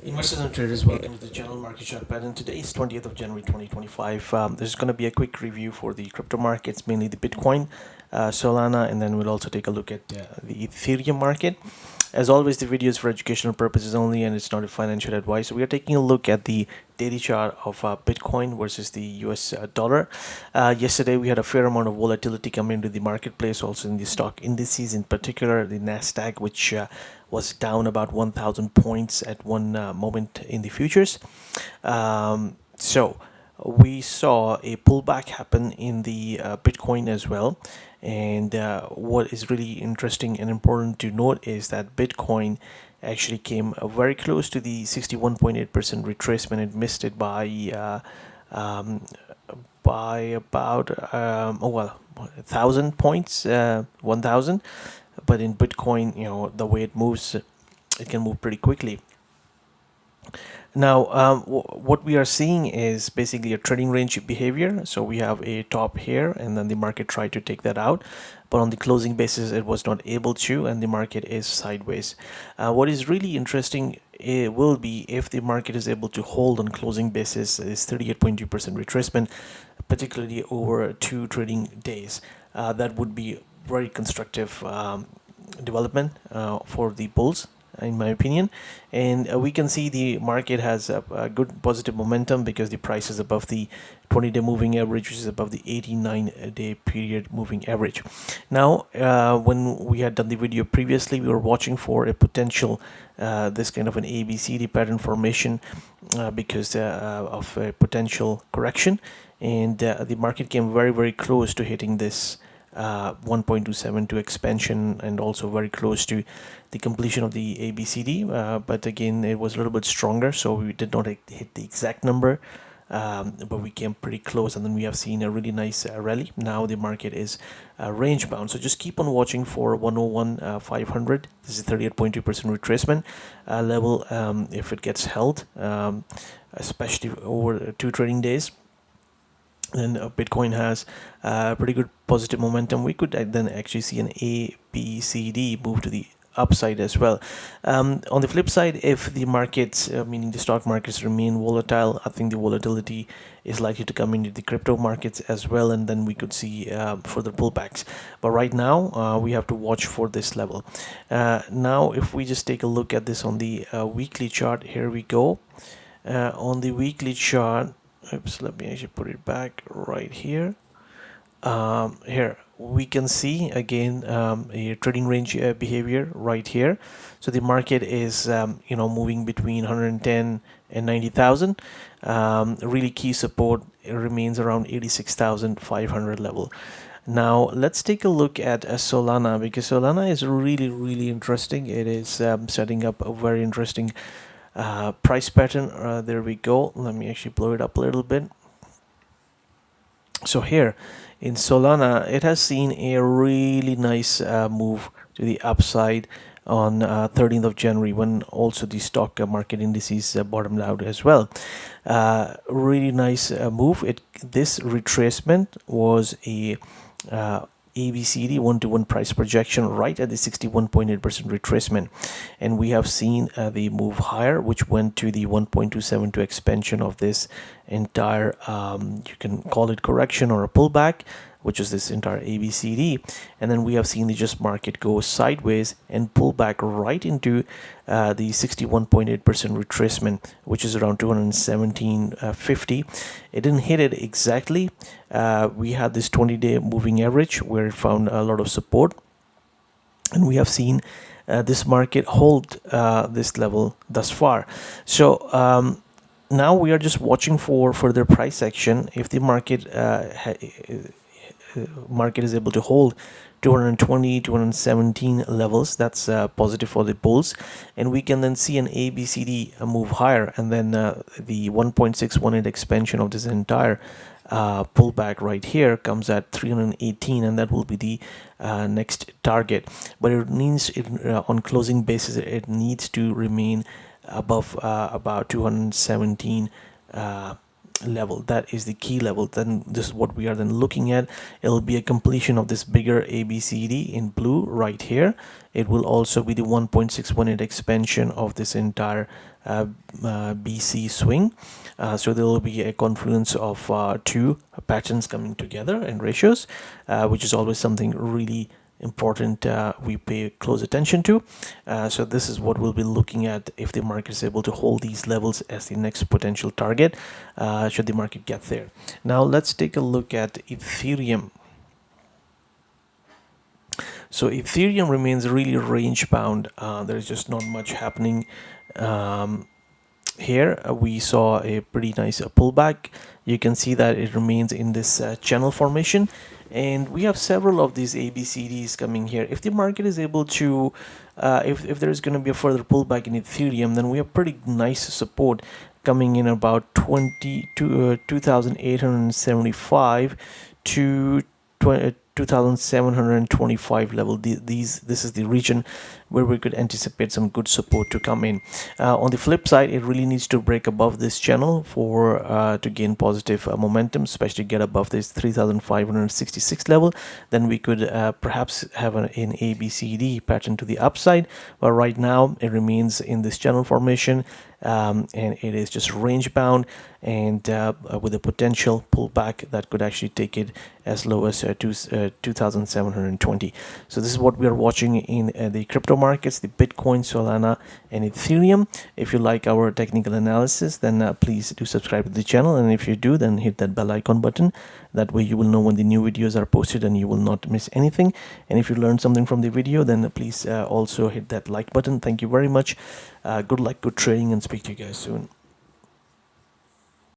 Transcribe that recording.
Investors and traders, welcome to the channel Market Chart Pattern. Today is 20th of January 2025. This is going to be a quick review for the crypto markets, mainly the Bitcoin, Solana, and then we'll also take a look at the Ethereum market. As always, the video is for educational purposes only and it's not a financial advice. So we are taking a look at the daily chart of Bitcoin versus the US dollar. Yesterday, we had a fair amount of volatility coming into the marketplace, also in the stock indices, in particular the Nasdaq, which was down about 1,000 points at one moment in the futures. So we saw a pullback happen in the Bitcoin as well. And what is really interesting and important to note is that Bitcoin actually came very close to the 61.8% retracement. It missed it by about 1,000 points, 1,000. But in Bitcoin, the way it moves, it can move pretty quickly. Now, what we are seeing is basically a trading range behavior. So we have a top here, and then the market tried to take that out. But on the closing basis, it was not able to, and the market is sideways. What is really interesting will be if the market is able to hold on closing basis is 38.2% retracement, particularly over 2 trading days. That would be very constructive development for the bulls, in my opinion. And we can see the market has a good positive momentum because the price is above the 20-day moving average, which is above the 89-day period moving average. Now, when we had done the video previously, we were watching for a potential this kind of an ABCD pattern formation because of a potential correction, and the market came very close to hitting this 1.272 expansion, and also very close to the completion of the ABCD, but again it was a little bit stronger, so we did not hit the exact number, but we came pretty close, and then we have seen a really nice rally. Now the market is range bound, so just keep on watching for 101 500. This is 38.2% retracement level. If it gets held, especially over 2 trading days, then Bitcoin has pretty good positive momentum. We could then actually see an ABCD move to the upside as well. On the flip side, if the markets, meaning the stock markets, remain volatile, I think the volatility is likely to come into the crypto markets as well, and then we could see further pullbacks. But right now, we have to watch for this level. Now, if we just take a look at this on the weekly chart, here we go. On the weekly chart, oops, let me actually put it back right here. Here we can see again a trading range behavior right here. So the market is moving between 110 and 90,000. Really key support remains around 86,500 level. Now let's take a look at Solana, because Solana is really interesting. It is setting up a very interesting price pattern. There we go. Let me actually blow it up a little bit. So here in Solana, it has seen a really nice move to the upside on 13th of January, when also the stock market indices bottomed out as well. Really nice move. This retracement was a ABCD 1-to-1 price projection right at the 61.8% retracement, and we have seen the move higher, which went to the 1.272 expansion of this entire you can call it correction or a pullback, which is this entire ABCD. And then we have seen the just market go sideways and pull back right into the 61.8% retracement, which is around 217.50. It didn't hit it exactly. We had this 20-day moving average where it found a lot of support, and we have seen this market hold this level thus far. So now we are just watching for further price action. If the market is able to hold 220 217 levels, that's positive for the bulls, and we can then see an ABCD move higher, and then the 1.618 expansion of this entire pullback right here comes at 318, and that will be the next target. But it needs on closing basis, it needs to remain above about 217 level. That is the key level. Then this is what we are then looking at. It'll be a completion of this bigger ABCD in blue right here. It will also be the 1.618 expansion of this entire BC swing. So there will be a confluence of two patterns coming together and ratios, which is always something really important we pay close attention to. So this is what we'll be looking at if the market is able to hold these levels as the next potential target should the market get there. Now let's take a look at Ethereum. So Ethereum remains really range bound. There's just not much happening here. We saw a pretty nice pullback. You can see that it remains in this channel formation, and we have several of these ABCDs coming here. If the market is able to if there is going to be a further pullback in Ethereum, then we have pretty nice support coming in about 2,875 to 2,725 level. This is the region where we could anticipate some good support to come in. On the flip side, it really needs to break above this channel for to gain positive momentum, especially get above this 3,566 level. Then we could perhaps have an ABCD pattern to the upside, but right now it remains in this channel formation, and it is just range bound, and with a potential pullback that could actually take it as low as 2,720. So this is what we are watching in the crypto markets, the Bitcoin, Solana, and Ethereum. If you like our technical analysis, then please do subscribe to the channel, and if you do, then hit that bell icon button. That way you will know when the new videos are posted and you will not miss anything. And if you learned something from the video, then please also hit that like button. Thank you very much. Good luck, good trading, and speak to you guys soon.